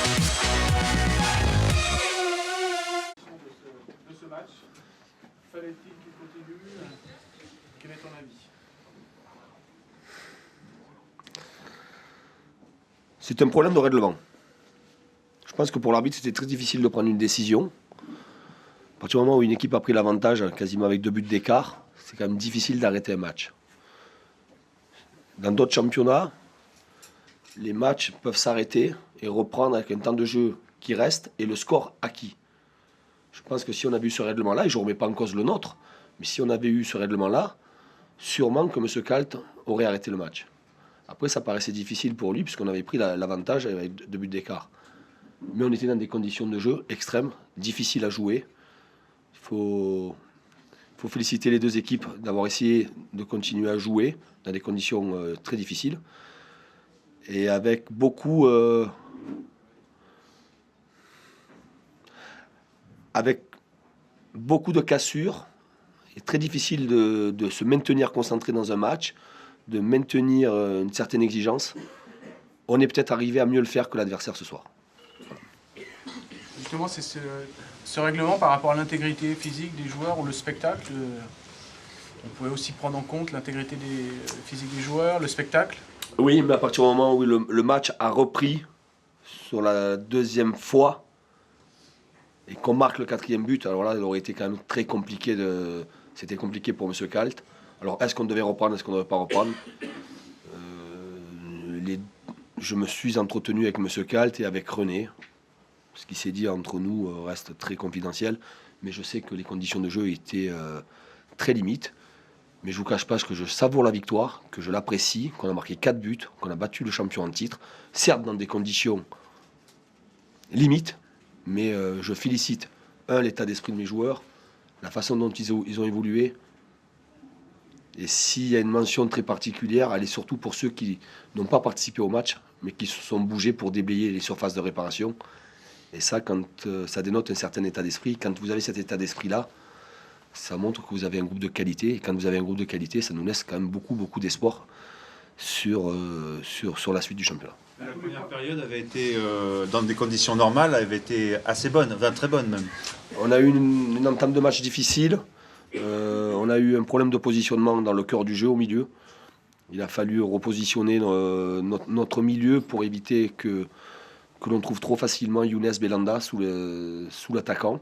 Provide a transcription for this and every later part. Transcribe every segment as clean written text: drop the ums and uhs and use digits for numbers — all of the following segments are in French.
De ce match, fallait-il qu'il continue? Quel est ton avis? C'est un problème de règlement. Je pense que pour l'arbitre, c'était très difficile de prendre une décision. À partir du moment où une équipe a pris l'avantage, quasiment avec 2 buts d'écart, c'est quand même difficile d'arrêter un match. Dans d'autres championnats, les matchs peuvent s'arrêter et reprendre avec un temps de jeu qui reste et le score acquis. Je pense que si on avait eu ce règlement-là, et je ne remets pas en cause le nôtre, mais si on avait eu ce règlement-là, sûrement que M. Kalt aurait arrêté le match. Après, ça paraissait difficile pour lui, puisqu'on avait pris l'avantage avec 2 buts d'écart. Mais on était dans des conditions de jeu extrêmes, difficiles à jouer. Il faut féliciter les deux équipes d'avoir essayé de continuer à jouer dans des conditions très difficiles. Et avec beaucoup de cassures, c'est très difficile de se maintenir concentré dans un match, de maintenir une certaine exigence. On est peut-être arrivé à mieux le faire que l'adversaire ce soir. Justement, c'est ce règlement par rapport à l'intégrité physique des joueurs ou le spectacle. On pouvait aussi prendre en compte l'intégrité physique des joueurs, le spectacle. Oui, mais à partir du moment où le match a repris sur la deuxième fois et qu'on marque le 4e but, alors là, il aurait été quand même très compliqué. C'était compliqué pour M. Kalt. Alors, est-ce qu'on devait reprendre, est-ce qu'on ne devait pas reprendre? Je me suis entretenu avec M. Kalt et avec René. Ce qui s'est dit entre nous reste très confidentiel, mais je sais que les conditions de jeu étaient très limites. Mais je ne vous cache pas que je savoure la victoire, que je l'apprécie, qu'on a marqué 4 buts, qu'on a battu le champion en titre, certes dans des conditions limites, mais je félicite, l'état d'esprit de mes joueurs, la façon dont ils ont évolué. Et s'il y a une mention très particulière, elle est surtout pour ceux qui n'ont pas participé au match, mais qui se sont bougés pour déblayer les surfaces de réparation. Et ça, ça dénote un certain état d'esprit. Quand vous avez cet état d'esprit-là, ça montre que vous avez un groupe de qualité. Et quand vous avez un groupe de qualité, ça nous laisse quand même beaucoup d'espoir sur la suite du championnat. La première période avait été, dans des conditions normales, avait été assez bonne, enfin très bonne même. On a eu une entame de match difficile. On a eu un problème de positionnement dans le cœur du jeu, au milieu. Il a fallu repositionner notre milieu pour éviter que l'on trouve trop facilement Younes Belanda sous l'attaquant.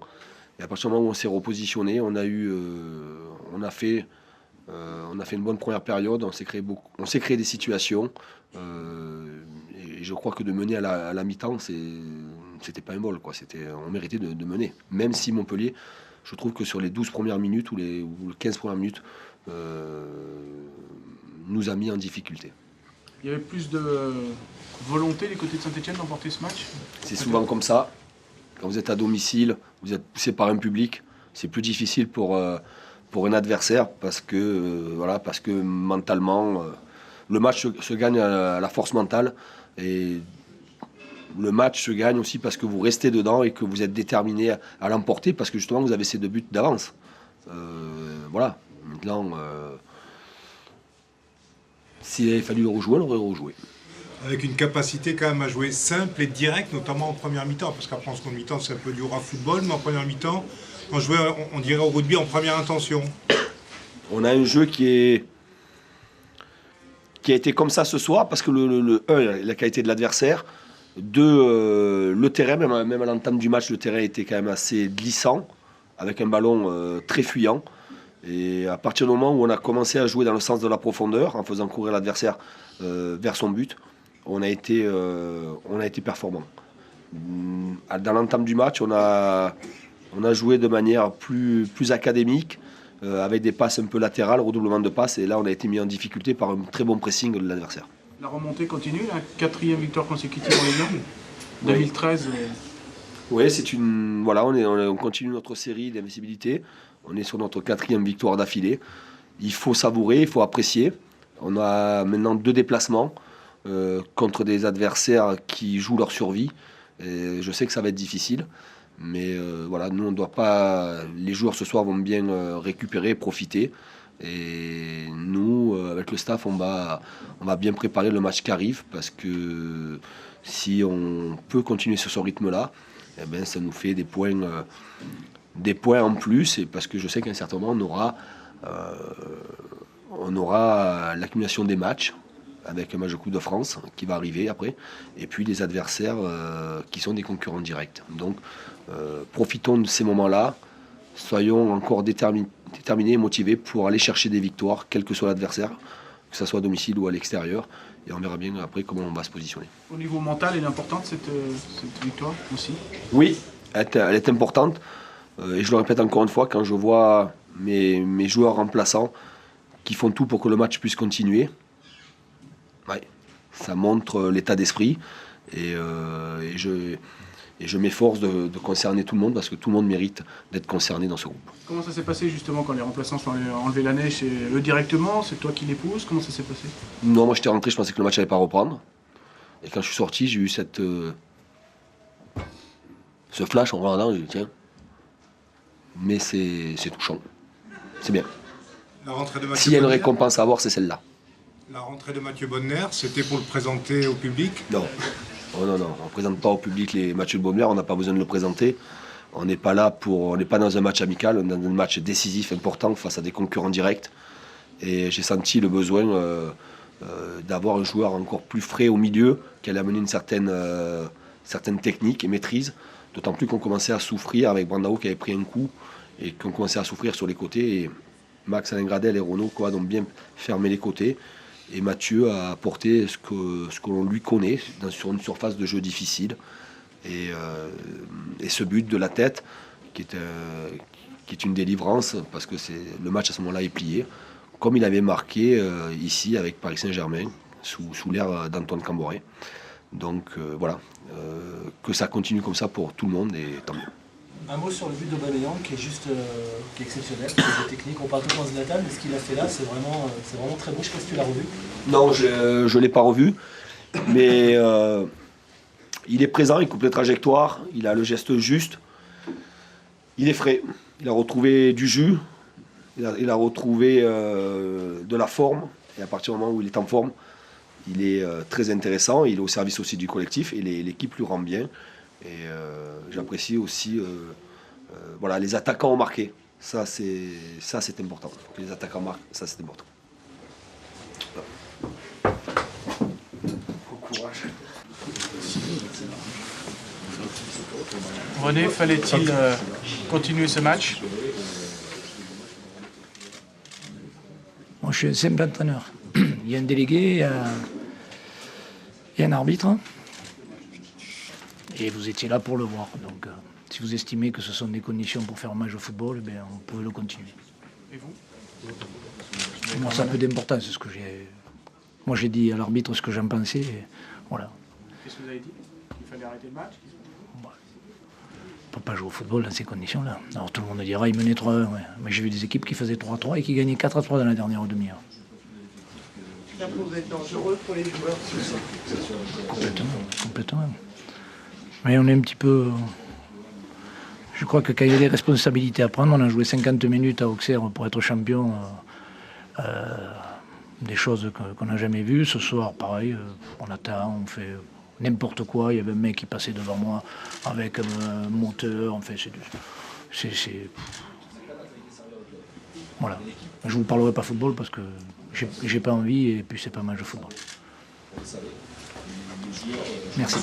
Et à partir du moment où on s'est repositionné, on a fait une bonne première période, on s'est créé des situations. Et je crois que de mener à la mi-temps, c'était pas un bol, quoi. On méritait de mener. Même si Montpellier, je trouve que sur les 12 premières minutes ou les 15 premières minutes, nous a mis en difficulté. Il y avait plus de volonté des côtés de Saint-Etienne d'emporter ce match? C'est souvent comme ça. Quand vous êtes à domicile, vous êtes poussé par un public, c'est plus difficile pour un adversaire parce que mentalement, le match se gagne à la force mentale et le match se gagne aussi parce que vous restez dedans et que vous êtes déterminé à l'emporter parce que justement vous avez ces 2 buts d'avance. Voilà. Maintenant, s'il avait fallu le rejouer, on aurait rejoué. Avec une capacité quand même à jouer simple et direct, notamment en première mi-temps, parce qu'après en seconde mi-temps c'est un peu du raw football, mais en première mi-temps, on jouait, on dirait au rugby en première intention. On a un jeu qui a été comme ça ce soir, parce que la qualité de l'adversaire, 2, le terrain, même à l'entame du match, le terrain était quand même assez glissant, avec un ballon très fuyant. Et à partir du moment où on a commencé à jouer dans le sens de la profondeur, en faisant courir l'adversaire vers son but, on a été performant. Dans l'entame du match, on a joué de manière plus académique, avec des passes un peu latérales, redoublement de passes, et là on a été mis en difficulté par un très bon pressing de l'adversaire. La remontée continue, la 4e victoire consécutive en Ligue 1, 2013. Oui, on continue notre série d'invincibilité. On est sur notre 4e victoire d'affilée. Il faut savourer, il faut apprécier. On a maintenant 2 déplacements contre des adversaires qui jouent leur survie. Et je sais que ça va être difficile. Mais nous, on ne doit pas. Les joueurs ce soir vont bien récupérer, profiter. Et nous, avec le staff, on va bien préparer le match qui arrive parce que si on peut continuer sur ce rythme-là, eh ben, ça nous fait des points en plus. Et parce que je sais qu'à un certain moment, on aura l'accumulation des matchs avec un match de Coupe de France qui va arriver après, et puis des adversaires qui sont des concurrents directs. Donc profitons de ces moments-là, soyons encore déterminés et motivés pour aller chercher des victoires, quel que soit l'adversaire, que ce soit à domicile ou à l'extérieur, et on verra bien après comment on va se positionner. Au niveau mental, elle est importante cette victoire aussi? Oui, elle est importante, et je le répète encore une fois, quand je vois mes joueurs remplaçants qui font tout pour que le match puisse continuer, ouais, ça montre l'état d'esprit, et je m'efforce de concerner tout le monde parce que tout le monde mérite d'être concerné dans ce groupe. Comment ça s'est passé justement quand les remplaçants sont allés enlever la neige? C'est eux directement? C'est toi qui les pousses? Comment ça s'est passé? Non, moi j'étais rentré, je pensais que le match n'allait pas reprendre. Et quand je suis sorti, j'ai eu ce flash en regardant, j'ai dit tiens, mais c'est touchant. C'est bien. S'il y a une récompense à avoir, c'est celle-là. La rentrée de Mathieu Bonner, c'était pour le présenter au public? Non. Oh non, on ne présente pas au public les Mathieu Bonner, on n'a pas besoin de le présenter. On n'est pas dans un match amical, on est dans un match décisif, important, face à des concurrents directs. Et j'ai senti le besoin d'avoir un joueur encore plus frais au milieu, qui allait amener une certaine technique et maîtrise. D'autant plus qu'on commençait à souffrir avec Brandao qui avait pris un coup et qu'on commençait à souffrir sur les côtés. Et Max Alain Gradel et Renaud ont bien fermé les côtés. Et Mathieu a apporté ce que l'on lui connaît sur une surface de jeu difficile. Et ce but de la tête, qui est une délivrance, parce que le match à ce moment-là est plié, comme il avait marqué ici avec Paris Saint-Germain, sous l'ère d'Antoine Camboré. Donc voilà, que ça continue comme ça pour tout le monde, et tant mieux. Un mot sur le but d'Aubameyang qui est exceptionnel, qui est technique. On parle tout le temps de Zlatan, mais ce qu'il a fait là, c'est vraiment très beau. Je ne sais pas si tu l'as revu. Non, je ne l'ai pas revu, mais il est présent, il coupe les trajectoires, il a le geste juste, il est frais, il a retrouvé du jus, il a retrouvé de la forme, et à partir du moment où il est en forme, il est très intéressant, il est au service aussi du collectif, et l'équipe lui rend bien. Et j'apprécie aussi les attaquants ont marqué. Ça c'est important. Que les attaquants marquent, ça c'est important. Bon courage. René, fallait-il continuer ce match? Moi je suis un simple entraîneur. Il y a un délégué, il y a un arbitre. Et vous étiez là pour le voir. Donc, si vous estimez que ce sont des conditions pour faire un match au football, eh bien, on peut le continuer. Et vous? Moi, ça a peu d'importance. Moi, j'ai dit à l'arbitre ce que j'en pensais. Et voilà. Qu'est-ce que vous avez dit? Il fallait arrêter le match? On ne peut pas jouer au football dans ces conditions-là. Alors, tout le monde dira il menait 3-1. Ouais. Mais j'ai vu des équipes qui faisaient 3-3 et qui gagnaient 4-3 dans la dernière demi-heure. Ça peut être dangereux pour les joueurs. Complètement. Mais on est un petit peu... Je crois que quand il y a des responsabilités à prendre, on a joué 50 minutes à Auxerre pour être champion. Des choses qu'on n'a jamais vues. Ce soir, pareil, on attend, on fait n'importe quoi. Il y avait un mec qui passait devant moi avec un moteur. Enfin, c'est... Voilà. Je ne vous parlerai pas football parce que j'ai pas envie et puis c'est pas un match de football. Merci.